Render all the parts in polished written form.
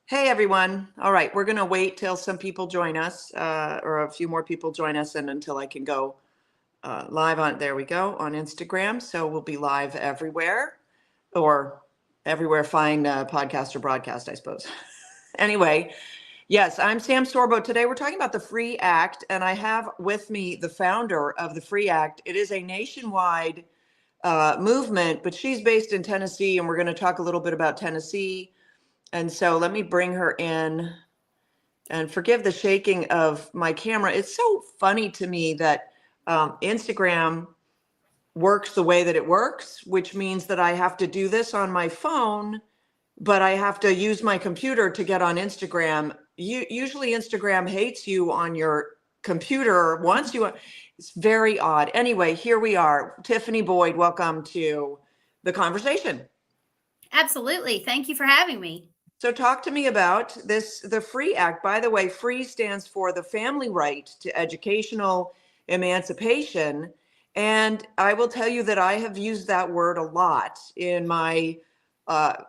Hey everyone. All right, we're going to wait till some people join us, or a few more people join us, and until I can go live on, there we go, on Instagram. So we'll be live everywhere, or everywhere fine podcast or broadcast, I suppose. Anyway, yes, I'm Sam Sorbo. Today we're talking about the Free Act, and I have with me the founder of the Free Act. It is a nationwide movement, but she's based in Tennessee, and we're going to talk a little bit about Tennessee. And so let me bring her in, and forgive the shaking of my camera. It's so funny to me that Instagram works the way that it works, which means that I have to do this on my phone, but I have to use my computer to get on Instagram. Usually Instagram hates you on your computer once you, it's very odd. Anyway, here we are. Tiffany Boyd, welcome to the conversation. Absolutely. Thank you for having me. So talk to me about this, the FREE Act. By the way, FREE stands for the family right to educational emancipation. And I will tell you that I have used that word a lot in my,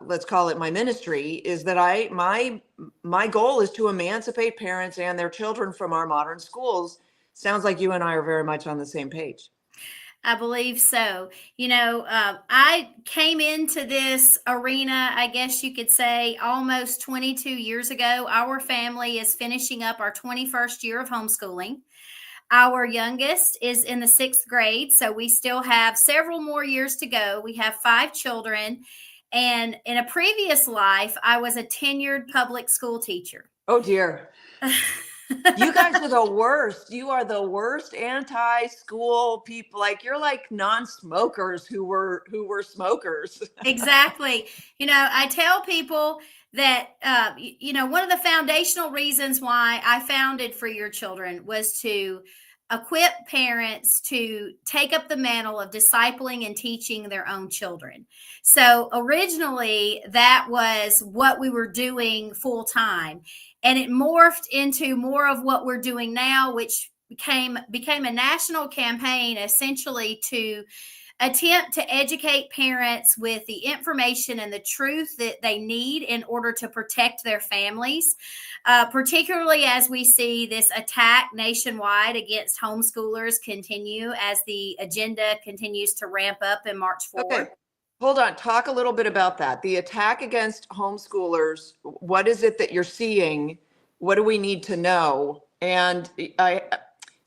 let's call it my ministry, is that my goal is to emancipate parents and their children from our modern schools. Sounds like you and I are very much on the same page. I believe so. I came into this arena, I guess you could say, almost 22 years ago. Our family is finishing up our 21st year of homeschooling. Our youngest is in the sixth grade, so we still have several more years to go. We have 5 children. And in a previous life, I was a tenured public school teacher. Oh, dear. You guys are the worst. You are the worst anti-school people. Like, you're like non-smokers who were smokers. Exactly. I tell people that, one of the foundational reasons why I founded Free Your Children was to equip parents to take up the mantle of discipling and teaching their own children. So originally, that was what we were doing full time. And it morphed into more of what we're doing now, which became a national campaign essentially to attempt to educate parents with the information and the truth that they need in order to protect their families, particularly as we see this attack nationwide against homeschoolers continue as the agenda continues to ramp up and march forward. Okay, hold on. Talk a little bit about that. The attack against homeschoolers. What is it that you're seeing? What do we need to know? And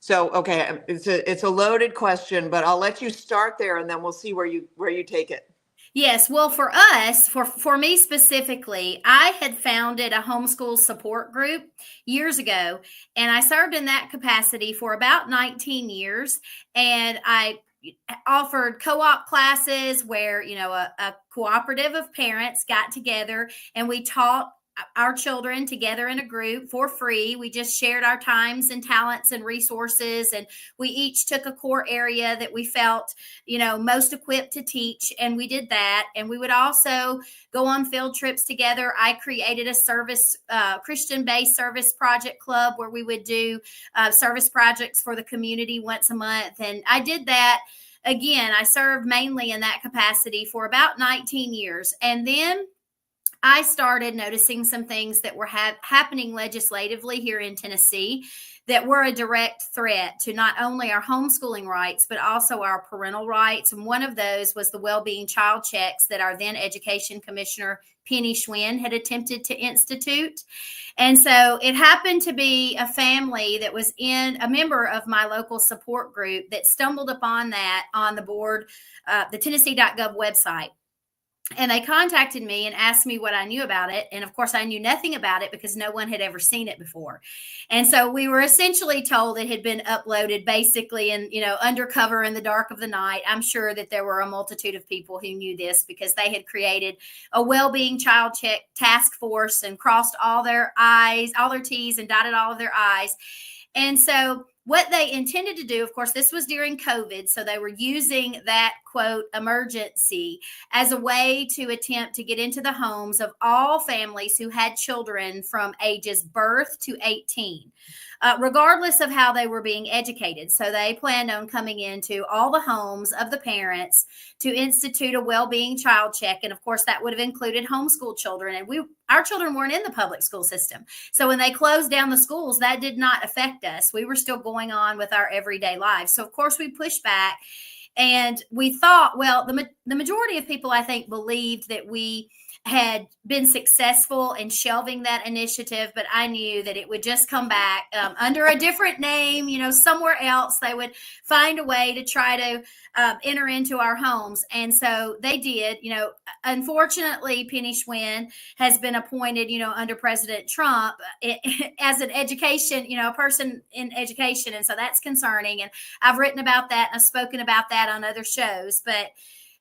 okay, it's a loaded question, but I'll let you start there, and then we'll see where you take it. Yes, well, for us, for me specifically, I had founded a homeschool support group years ago, and I served in that capacity for about 19 years. And I offered co-op classes where, a cooperative of parents got together and we taught our children together in a group for free. We just shared our times and talents and resources, and we each took a core area that we felt, most equipped to teach, and we did that. And we would also go on field trips together. I created a service, Christian-based service project club where we would do service projects for the community once a month, and I did that. Again, I served mainly in that capacity for about 19 years. And then I started noticing some things that were happening legislatively here in Tennessee that were a direct threat to not only our homeschooling rights, but also our parental rights. And one of those was the well-being child checks that our then Education Commissioner, Penny Schwinn, had attempted to institute. And so it happened to be a family that was a member of my local support group that stumbled upon that on the board, the Tennessee.gov website. And they contacted me and asked me what I knew about it. And of course, I knew nothing about it because no one had ever seen it before. And so we were essentially told it had been uploaded basically in, undercover in the dark of the night. I'm sure that there were a multitude of people who knew this because they had created a well-being child check task force and crossed all their T's and dotted all of their I's. And so what they intended to do, of course, this was during COVID, so they were using that quote emergency as a way to attempt to get into the homes of all families who had children from ages birth to 18. Regardless of how they were being educated. So they planned on coming into all the homes of the parents to institute a well-being child check. And of course, that would have included homeschool children. And our children weren't in the public school system. So when they closed down the schools, that did not affect us. We were still going on with our everyday lives. So of course, we pushed back. And we thought, well, the majority of people, I think, believed that we had been successful in shelving that initiative, but I knew that it would just come back under a different name, somewhere else. They would find a way to try to enter into our homes. And so they did. Unfortunately, Penny Schwinn has been appointed, under President Trump as an education, a person in education. And so that's concerning. And I've written about that. And I've spoken about that on other shows. But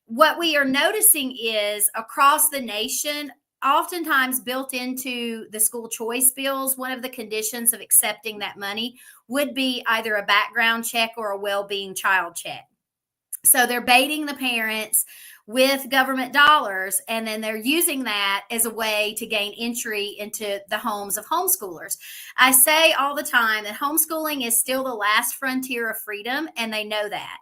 what we are noticing is across the nation, oftentimes built into the school choice bills, one of the conditions of accepting that money would be either a background check or a well-being child check. So they're baiting the parents with government dollars, and then they're using that as a way to gain entry into the homes of homeschoolers. I say all the time that homeschooling is still the last frontier of freedom, and they know that.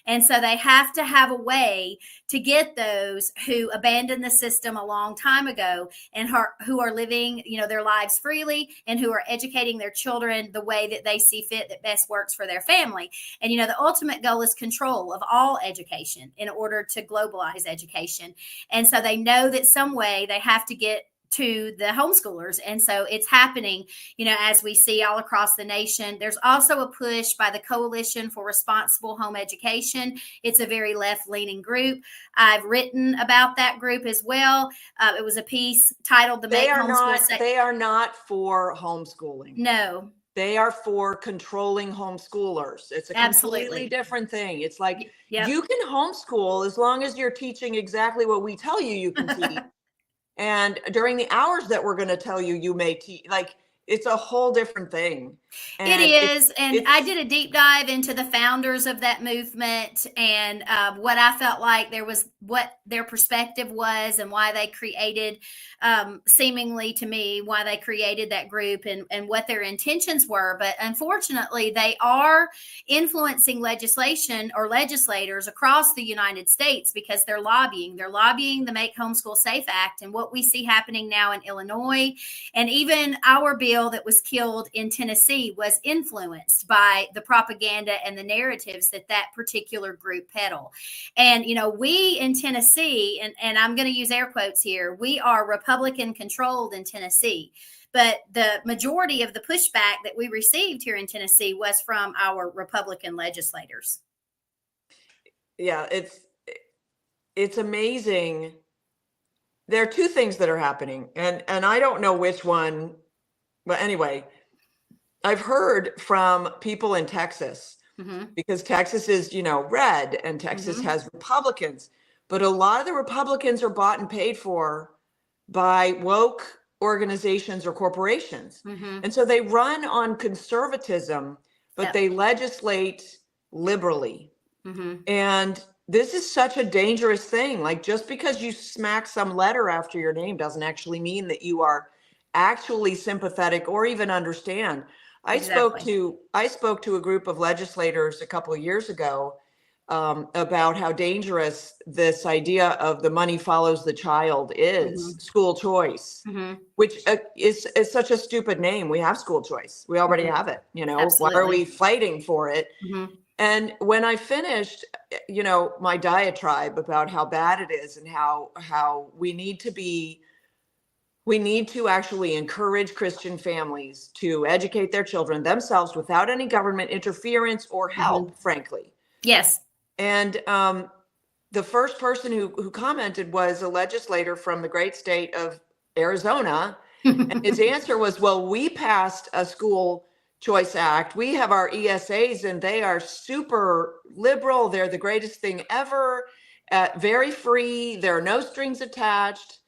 And so they have to have a way to get those who abandoned the system a long time ago and who are living, their lives freely and who are educating their children the way that they see fit that best works for their family. And, the ultimate goal is control of all education in order to globalize education. And so they know that some way they have to get to the homeschoolers. And so it's happening, as we see all across the nation. There's also a push by the Coalition for Responsible Home Education. It's a very left-leaning group. I've written about that group as well. It was a piece titled They are not for homeschooling. No. They are for controlling homeschoolers. It's a completely different thing. It's like, you can homeschool as long as you're teaching exactly what we tell you can teach. And during the hours that we're going to tell you may teach, it's a whole different thing. And it is. And I did a deep dive into the founders of that movement and what I felt like what their perspective was and why they created, seemingly to me, why they created that group and what their intentions were. But unfortunately, they are influencing legislation or legislators across the United States because they're lobbying. They're lobbying the Make Homeschool Safe Act. And what we see happening now in Illinois, and even our bill that was killed in Tennessee, was influenced by the propaganda and the narratives that particular group peddle. And, we in Tennessee, and I'm going to use air quotes here, we are Republican controlled in Tennessee. But the majority of the pushback that we received here in Tennessee was from our Republican legislators. Yeah, it's amazing. There are two things that are happening, and I don't know which one, but anyway, I've heard from people in Texas, because Texas is, red, and Texas has Republicans, but a lot of the Republicans are bought and paid for by woke organizations or corporations. And so they run on conservatism, but they legislate liberally. And this is such a dangerous thing. Just because you smack some letter after your name doesn't actually mean that you are actually sympathetic or even understand. I spoke to a group of legislators a couple of years ago about how dangerous this idea of the money follows the child is, school choice, which is such a stupid name. We have school choice. We already have it. Why are we fighting for it? And when I finished, my diatribe about how bad it is and how we need to actually encourage Christian families to educate their children themselves without any government interference or help, frankly. Yes. And the first person who commented was a legislator from the great state of Arizona. And his answer was, well, we passed a school choice act. We have our ESAs and they are super liberal. They're the greatest thing ever, very free. There are no strings attached.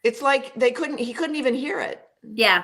It's like he couldn't even hear it. Yeah.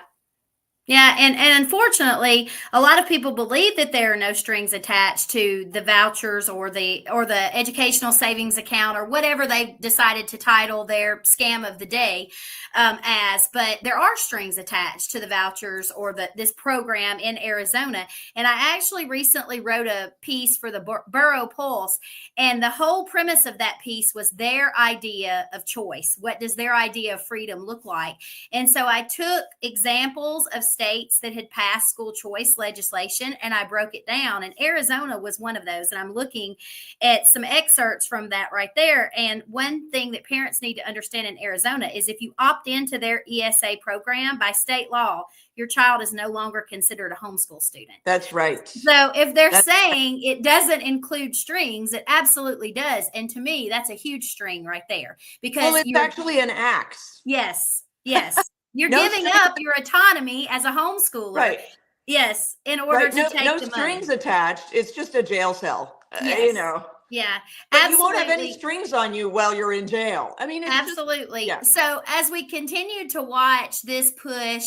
Yeah, and unfortunately, a lot of people believe that there are no strings attached to the vouchers or the educational savings account or whatever they've decided to title their scam of the day as. But there are strings attached to the vouchers or this program in Arizona. And I actually recently wrote a piece for the Borough Pulse, and the whole premise of that piece was their idea of choice. What does their idea of freedom look like? And so I took examples of states that had passed school choice legislation and I broke it down. And Arizona was one of those. And I'm looking at some excerpts from that right there. And one thing that parents need to understand in Arizona is if you opt into their ESA program by state law, your child is no longer considered a homeschool student. That's right. So if they're That's saying it doesn't include strings, it absolutely does. And to me, that's a huge string right there because well, it's you're actually an axe. yes, yes. You're No giving strings, up your autonomy as a homeschooler. right? Yes, in order Right. to No, take no the strings money. attached. It's just a jail cell. Yes. Yeah, But you won't have any absolutely. strings on you while you're in jail. I mean, it's just, Absolutely. yeah. So, as we continue to watch this push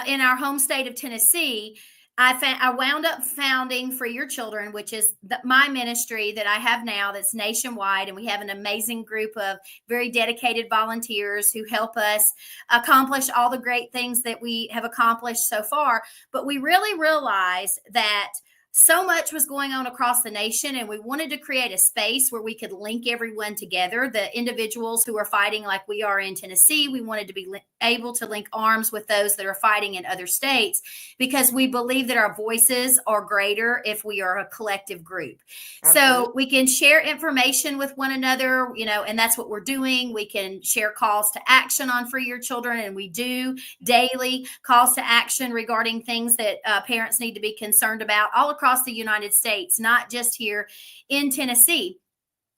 in our home state of Tennessee, I wound up founding Free Your Children, which is my ministry that I have now that's nationwide. And we have an amazing group of very dedicated volunteers who help us accomplish all the great things that we have accomplished so far. But we really realized that so much was going on across the nation, and we wanted to create a space where we could link everyone together. The individuals who are fighting like we are in Tennessee, we wanted to be able to link arms with those that are fighting in other states because we believe that our voices are greater if we are a collective group. Absolutely. So we can share information with one another, and that's what we're doing. We can share calls to action on Free Your Children, and we do daily calls to action regarding things that parents need to be concerned about all across the United States, not just here in Tennessee.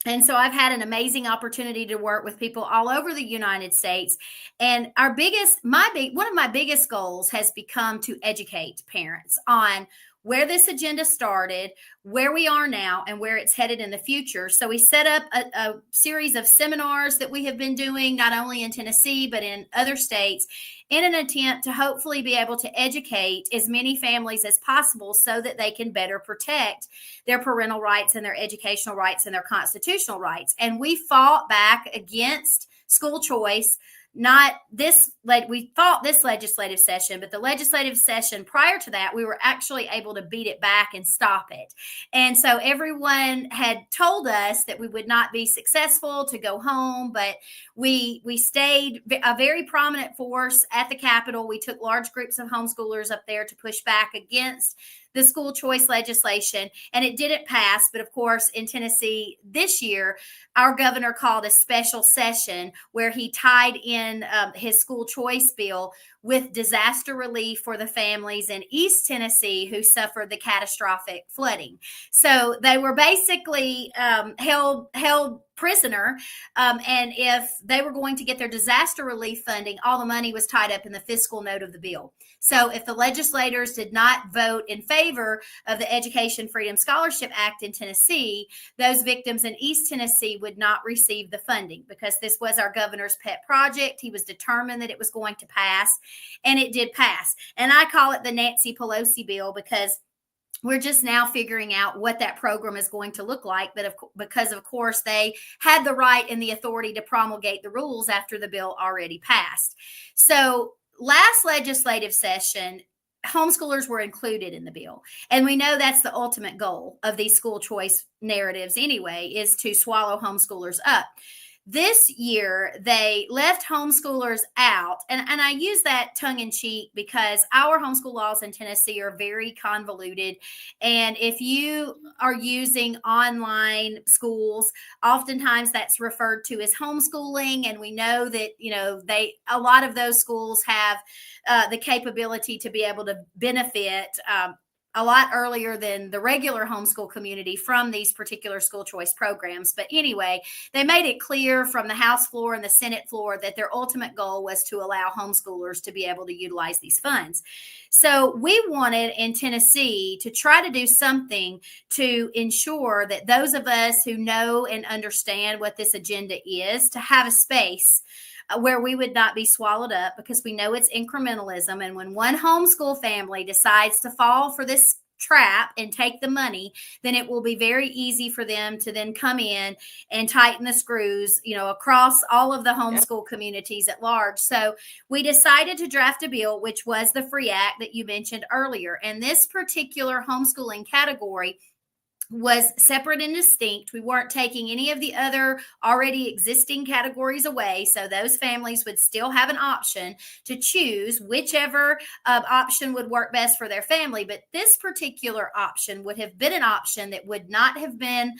And so I've had an amazing opportunity to work with people all over the United States. And one of my biggest goals has become to educate parents on where this agenda started, where we are now, and where it's headed in the future. So we set up a series of seminars that we have been doing, not only in Tennessee, but in other states, in an attempt to hopefully be able to educate as many families as possible so that they can better protect their parental rights and their educational rights and their constitutional rights. And we fought back against school choice. We fought this legislative session, but the legislative session prior to that, we were actually able to beat it back and stop it. And so everyone had told us that we would not be successful, to go home, but we stayed a very prominent force at the Capitol. We took large groups of homeschoolers up there to push back against the school choice legislation, and it didn't pass. But of course, in Tennessee this year, our governor called a special session where he tied in his school choice bill with disaster relief for the families in East Tennessee who suffered the catastrophic flooding. So they were basically held prisoner. And if they were going to get their disaster relief funding, all the money was tied up in the fiscal note of the bill. So if the legislators did not vote in favor of the Education Freedom Scholarship Act in Tennessee, those victims in East Tennessee would not receive the funding because this was our governor's pet project. He was determined that it was going to pass, and it did pass. And I call it the Nancy Pelosi bill because we're just now figuring out what that program is going to look like. But because, of course, they had the right and the authority to promulgate the rules after the bill already passed. So last legislative session, homeschoolers were included in the bill. And we know that's the ultimate goal of these school choice narratives anyway, is to swallow homeschoolers up. This year, they left homeschoolers out. And I use that tongue in cheek because our homeschool laws in Tennessee are very convoluted. And if you are using online schools, oftentimes that's referred to as homeschooling. And we know that, a lot of those schools have the capability to be able to benefit a lot earlier than the regular homeschool community from these particular school choice programs. But anyway, they made it clear from the House floor and the Senate floor that their ultimate goal was to allow homeschoolers to be able to utilize these funds. So we wanted in Tennessee to try to do something to ensure that those of us who know and understand what this agenda is, to have a space where we would not be swallowed up, because we know it's incrementalism. And when one homeschool family decides to fall for this trap and take the money, then it will be very easy for them to then come in and tighten the screws, across all of the homeschool communities at large. So we decided to draft a bill, which was the FREE Act that you mentioned earlier. And this particular homeschooling category was separate and distinct. We weren't taking any of the other already existing categories away. So those families would still have an option to choose whichever option would work best for their family. But this particular option would have been an option that would not have been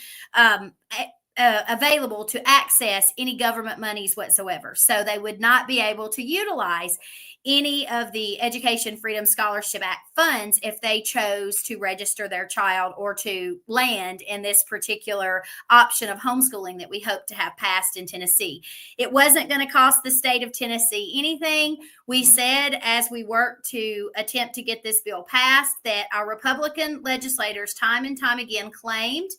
available to access any government monies whatsoever. So they would not be able to utilize any of the Education Freedom Scholarship Act funds if they chose to register their child or to land in this particular option of homeschooling that we hope to have passed in Tennessee. It wasn't going to cost the state of Tennessee anything. We said, as we worked to attempt to get this bill passed, that our Republican legislators time and time again claimed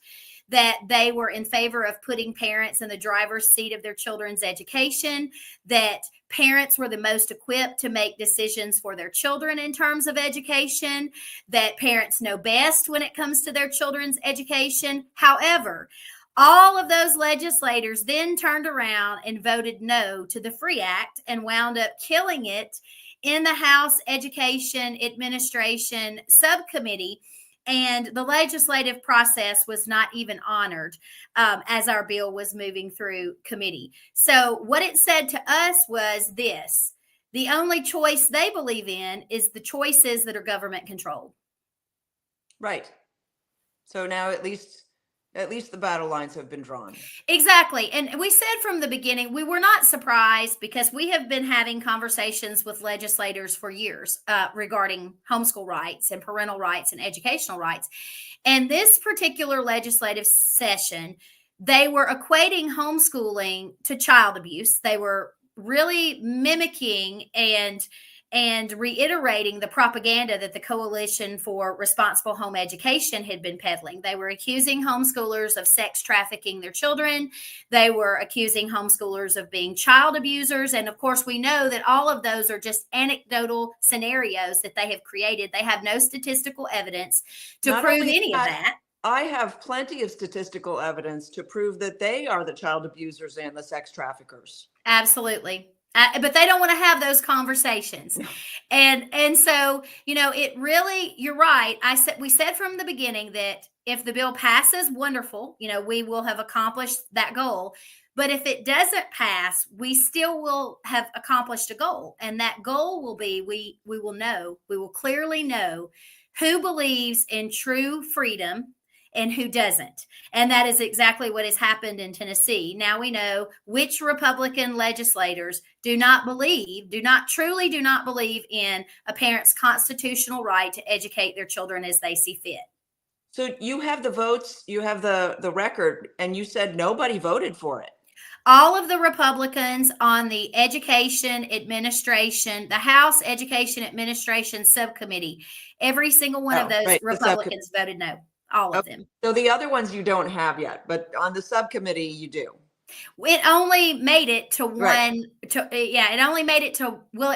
that they were in favor of putting parents in the driver's seat of their children's education, that parents were the most equipped to make decisions for their children in terms of education, that parents know best when it comes to their children's education. However, all of those legislators then turned around and voted no to the FREE Act and wound up killing it in the House Education Administration Subcommittee. And the legislative process was not even honored as our bill was moving through committee. So what it said to us was this: the only choice they believe in is the choices that are government controlled. Right. So now at least the battle lines have been drawn. Exactly. And we said from the beginning, we were not surprised, because we have been having conversations with legislators for years regarding homeschool rights and parental rights and educational rights. And this particular legislative session, they were equating homeschooling to child abuse. They were really mimicking and reiterating the propaganda that the Coalition for Responsible Home Education had been peddling. They were accusing homeschoolers of sex trafficking their children. They were accusing homeschoolers of being child abusers. And of course, we know that all of those are just anecdotal scenarios that they have created. They have no statistical evidence to prove any of that. I have plenty of statistical evidence to prove that they are the child abusers and the sex traffickers. Absolutely. But they don't want to have those conversations. And so, it really, you're right. We said from the beginning that if the bill passes, wonderful, we will have accomplished that goal. But if it doesn't pass, we still will have accomplished a goal. And that goal will be, we will clearly know who believes in true freedom and who doesn't. And that is exactly what has happened in Tennessee. Now we know which Republican legislators do not believe in a parent's constitutional right to educate their children as they see fit. So you have the votes, you have the record, and you said nobody voted for it. All of the Republicans on the Education Administration, the House Education Administration Subcommittee, every single one of those Republicans voted no. All of them. So the other ones you don't have yet, but on the subcommittee you do. It only made it to it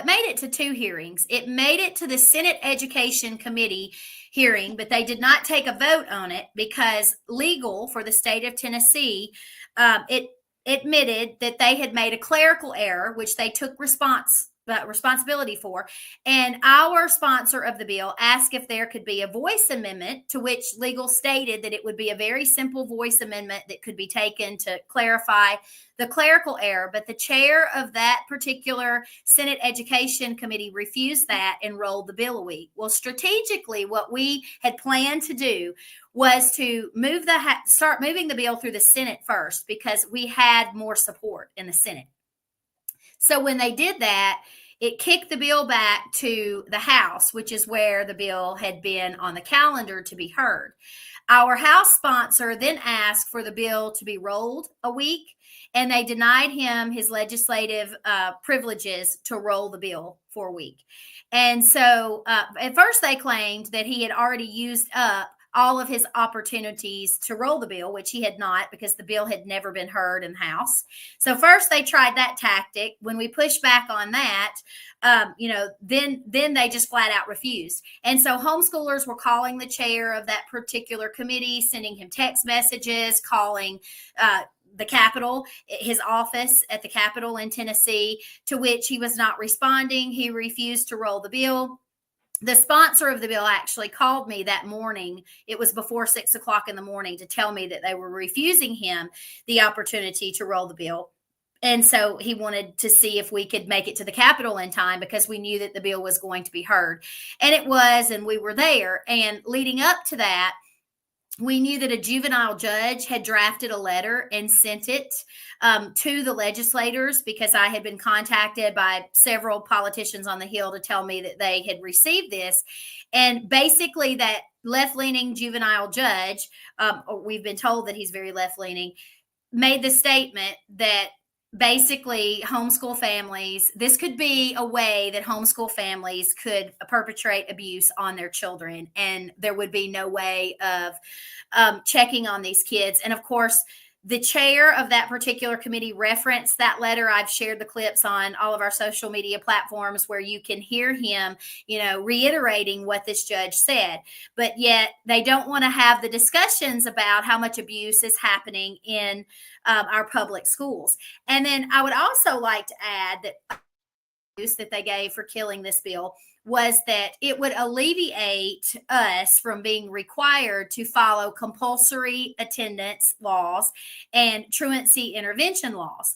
made it to two hearings. It made it to the Senate Education Committee hearing, but they did not take a vote on it because legal for the state of Tennessee, it admitted that they had made a clerical error, which they took responsibility for. And our sponsor of the bill asked if there could be a voice amendment, to which legal stated that it would be a very simple voice amendment that could be taken to clarify the clerical error. But the chair of that particular Senate Education Committee refused that and rolled the bill a week. Well, strategically, what we had planned to do was to start moving the bill through the Senate first, because we had more support in the Senate. So when they did that, it kicked the bill back to the House, which is where the bill had been on the calendar to be heard. Our House sponsor then asked for the bill to be rolled a week, and they denied him his legislative privileges to roll the bill for a week. And so at first they claimed that he had already used up all of his opportunities to roll the bill, which he had not, because the bill had never been heard in the House. So first they tried that tactic. When we pushed back on that, then they just flat out refused. And so homeschoolers were calling the chair of that particular committee, sending him text messages, calling the Capitol, his office at the Capitol in Tennessee, to which he was not responding. He refused to roll the bill. The sponsor of the bill actually called me that morning. It was before 6 o'clock in the morning, to tell me that they were refusing him the opportunity to roll the bill. And so he wanted to see if we could make it to the Capitol in time, because we knew that the bill was going to be heard. And it was, and we were there. And leading up to that, we knew that a juvenile judge had drafted a letter and sent it to the legislators, because I had been contacted by several politicians on the Hill to tell me that they had received this. And basically that left-leaning juvenile judge, we've been told that he's very left-leaning, made the statement that basically homeschool families, this could be a way that homeschool families could perpetrate abuse on their children, and there would be no way of checking on these kids. And of course, the chair of that particular committee referenced that letter. I've shared the clips on all of our social media platforms where you can hear him, reiterating what this judge said. But yet they don't want to have the discussions about how much abuse is happening in our public schools. And then I would also like to add that they gave for killing this bill was that it would alleviate us from being required to follow compulsory attendance laws and truancy intervention laws.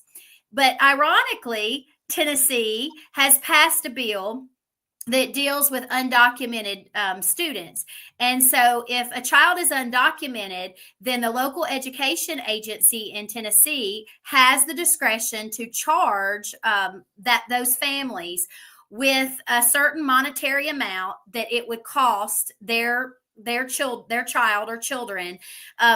But ironically, Tennessee has passed a bill that deals with undocumented students. And so if a child is undocumented, then the local education agency in Tennessee has the discretion to charge those families with a certain monetary amount that it would cost their child or children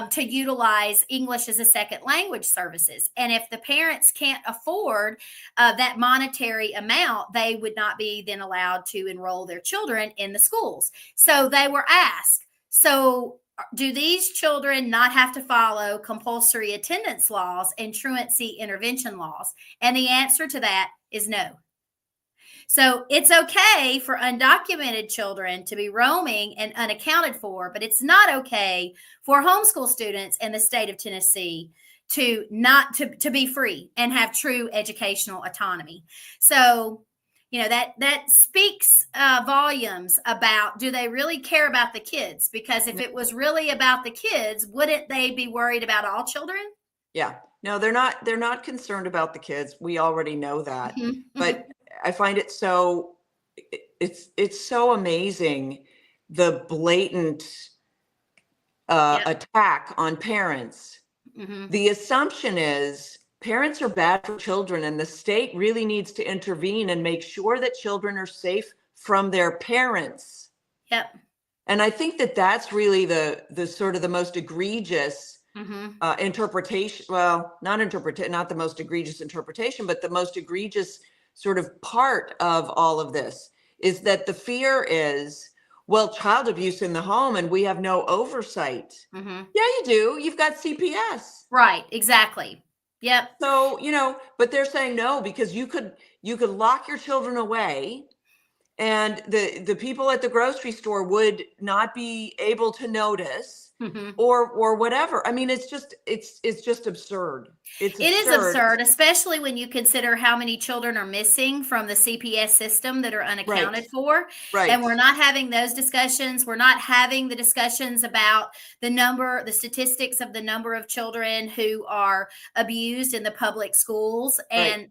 to utilize English as a second language services. And if the parents can't afford that monetary amount, they would not be then allowed to enroll their children in the schools. So they were asked, so do these children not have to follow compulsory attendance laws and truancy intervention laws? And the answer to that is no. So it's okay for undocumented children to be roaming and unaccounted for, but it's not okay for homeschool students in the state of Tennessee to be free and have true educational autonomy. So, that speaks volumes about, do they really care about the kids? Because if it was really about the kids, wouldn't they be worried about all children? Yeah, no, they're not concerned about the kids. We already know that, but I find it it's so amazing, the blatant attack on parents. The assumption is parents are bad for children, and the state really needs to intervene and make sure that children are safe from their parents. Yep. And I think that that's really the sort of the most egregious interpretation. Well, not the most egregious interpretation, but the most egregious sort of part of all of this is that the fear is, well, child abuse in the home and we have no oversight. Yeah, you do. You've got CPS. Right. Exactly. Yep. So, but they're saying no, because you could lock your children away, and the people at the grocery store would not be able to notice or whatever. I mean, it's just absurd. It is absurd, especially when you consider how many children are missing from the CPS system that are unaccounted for. Right. And we're not having those discussions. We're not having the discussions about the statistics of the number of children who are abused in the public schools. And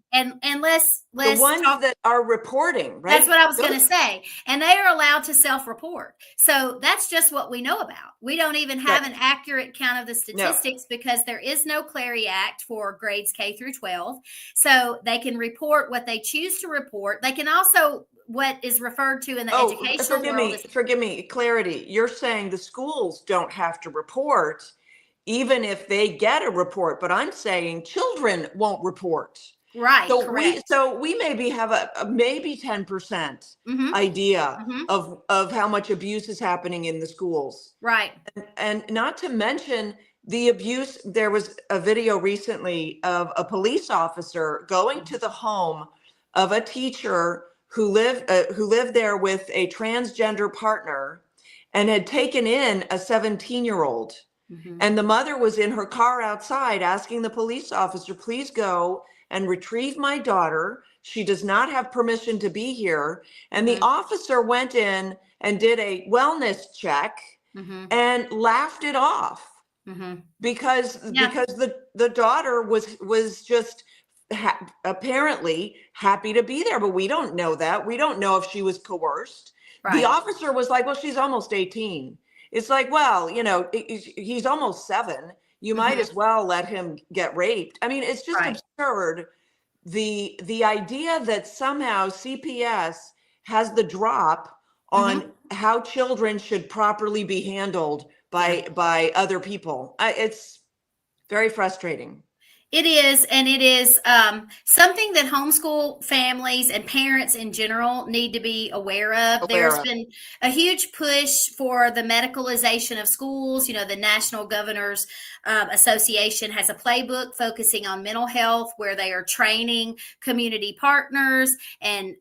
let's the ones that are reporting, right? That's what I was going to say. And they are allowed to self-report. So that's just what we know about. We don't even have an accurate count of the statistics because there is no Clary Act for grades K through 12. So they can report what they choose to report. They can also, what is referred to in the educational world. Forgive me, clarity. You're saying the schools don't have to report even if they get a report, but I'm saying children won't report. Right. So Correct. we maybe have a maybe 10% Mm-hmm. idea Mm-hmm. of how much abuse is happening in the schools. Right. And not to mention the abuse. There was a video recently of a police officer going to the home of a teacher who lived there with a transgender partner and had taken in a 17-year-old. Mm-hmm. And the mother was in her car outside asking the police officer, please go and retrieve my daughter. She does not have permission to be here. And the Mm-hmm. officer went in and did a wellness check Mm-hmm. and laughed it off Mm-hmm. because Yeah. the daughter was just apparently happy to be there, but we don't know that. We don't know if she was coerced. The Right. officer was like, well, she's almost 18. It's like, well, he's almost 7. You might Mm-hmm. as well let him get raped. I mean, it's just Right. absurd. The idea that somehow CPS has the drop Mm-hmm. on how children should properly be handled Yeah. by other people. It's very frustrating. It is, and it is something that homeschool families and parents in general need to be aware of. Aware There's of. been a huge push for the medicalization of schools. You know, the National Governors Association has a playbook focusing on mental health, where they are training community partners and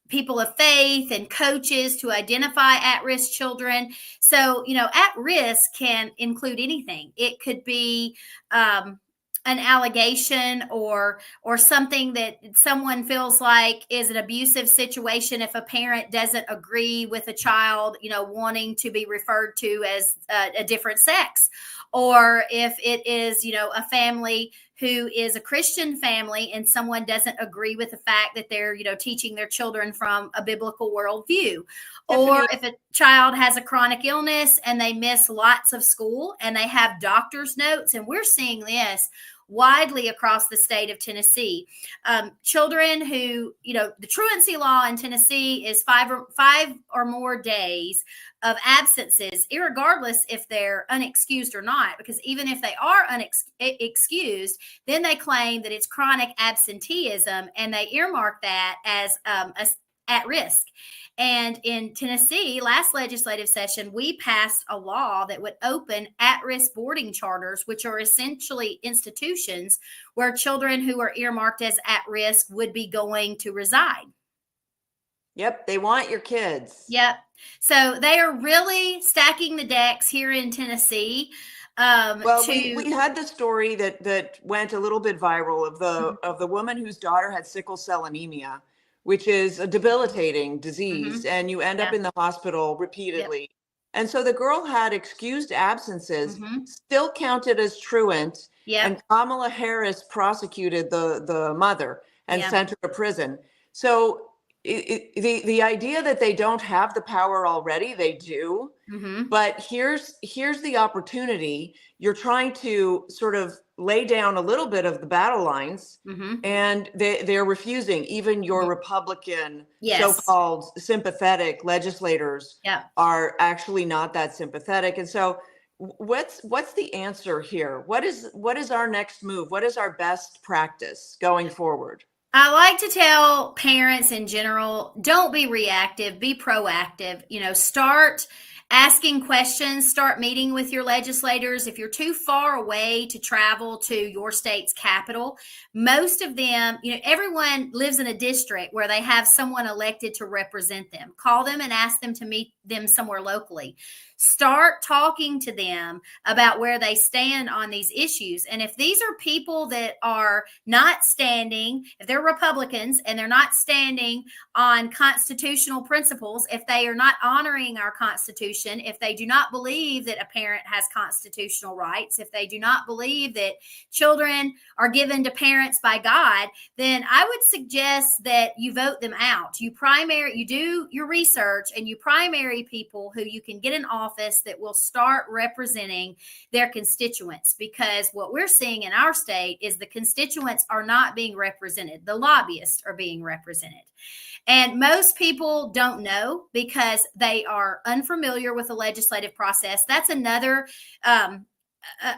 people of faith and coaches to identify at-risk children. So, you know, at risk can include anything. It could be an allegation or something that someone feels like is an abusive situation if a parent doesn't agree with a child, you know, wanting to be referred to as a different sex, or if it is, you know, a family who is a Christian family and someone doesn't agree with the fact that they're, you know, teaching their children from a biblical worldview, Tiffany, or if a child has a chronic illness and they miss lots of school and they have doctor's notes. And we're seeing this widely across the state of Tennessee. Children who, you know, the truancy law in Tennessee is five or more days of absences, irregardless if they're unexcused or not, because even if they are unexcused, then they claim that it's chronic absenteeism and they earmark that as at risk. And in Tennessee, last legislative session, we passed a law that would open at-risk boarding charters, which are essentially institutions where children who are earmarked as at-risk would be going to reside. yep, they want your kids. Yep. So they are really stacking the decks here in Tennessee. Well, we had the story that went a little bit viral of the woman whose daughter had sickle cell anemia, which is a debilitating disease, Mm-hmm. and you end up Yeah. in the hospital Yep. repeatedly. And so the girl had excused absences, Mm-hmm. still counted as truant, Yep. and Kamala Harris prosecuted the mother and Yeah. sent her to prison. So the idea that they don't have the power already, they do. Mm-hmm. But here's the opportunity. You're trying to sort of lay down a little bit of the battle lines, Mm-hmm. and they're refusing. Even your Republican Yes. so-called sympathetic legislators Yeah. are actually not that sympathetic. And so what's the answer here? What is our next move? What is our best practice going forward? I like to tell parents in general, don't be reactive, be proactive. You know, start asking questions, start meeting with your legislators. If you're too far away to travel to your state's capital, most of them, you know, everyone lives in a district where they have someone elected to represent them. Call them and ask them to meet them somewhere locally. Start talking to them about where they stand on these issues. And if these are people that are not standing, if they're Republicans and they're not standing on constitutional principles, if they are not honoring our Constitution, if they do not believe that a parent has constitutional rights, if they do not believe that children are given to parents by God, then I would suggest that you vote them out. You do your research and you primary people who you can get in office that will start representing their constituents, because what we're seeing in our state is the constituents are not being represented. The lobbyists are being represented. And most people don't know because they are unfamiliar with the legislative process. That's another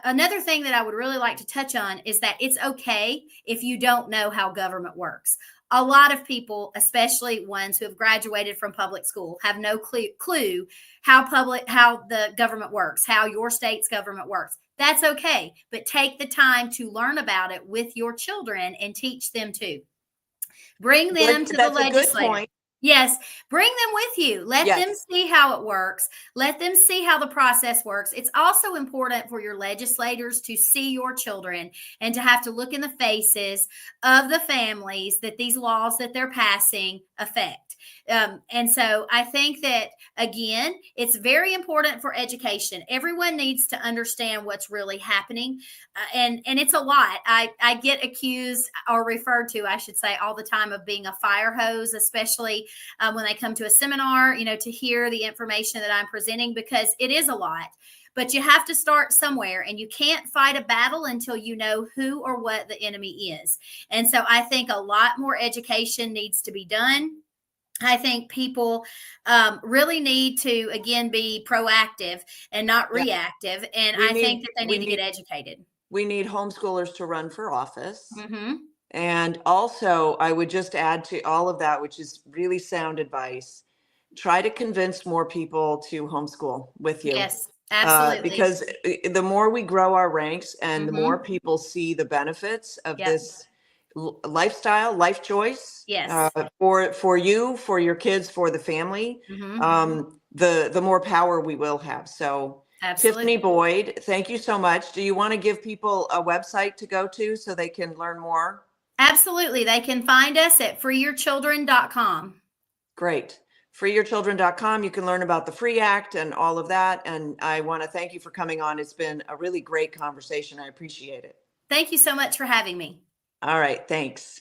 another thing that I would really like to touch on is that it's okay if you don't know how government works. A lot of people, especially ones who have graduated from public school, have no clue how the government works, how your state's government works. That's okay, but take the time to learn about it with your children and teach them too. Bring them to the That's a good legislator. point. Yes, bring them with you. Let them Yes. see how it works. Let them see how the process works. It's also important for your legislators to see your children and to have to look in the faces of the families that these laws that they're passing affect. And so I think that, again, it's very important for education. Everyone needs to understand what's really happening. And it's a lot. I get accused or referred to, I should say, all the time of being a fire hose, especially when they come to a seminar, to hear the information that I'm presenting, because it is a lot. But you have to start somewhere, and you can't fight a battle until you know who or what the enemy is. And so I think a lot more education needs to be done. I think people really need to, again, be proactive and not Yeah. reactive. And I think that they need to get educated. We need homeschoolers to run for office. Mm-hmm. And also, I would just add to all of that, which is really sound advice, try to convince more people to homeschool with you. Yes, absolutely. Because the more we grow our ranks and the Mm-hmm. more people see the benefits of Yep. this lifestyle, life choice, Yes. for you, for your kids, for the family, Mm-hmm. the more power we will have. So Absolutely. Tiffany Boyd, thank you so much. Do you want to give people a website to go to so they can learn more? Absolutely. They can find us at freeyourchildren.com. Great. Freeyourchildren.com. You can learn about the Free Act and all of that. And I want to thank you for coming on. It's been a really great conversation. I appreciate it. Thank you so much for having me. All right. Thanks.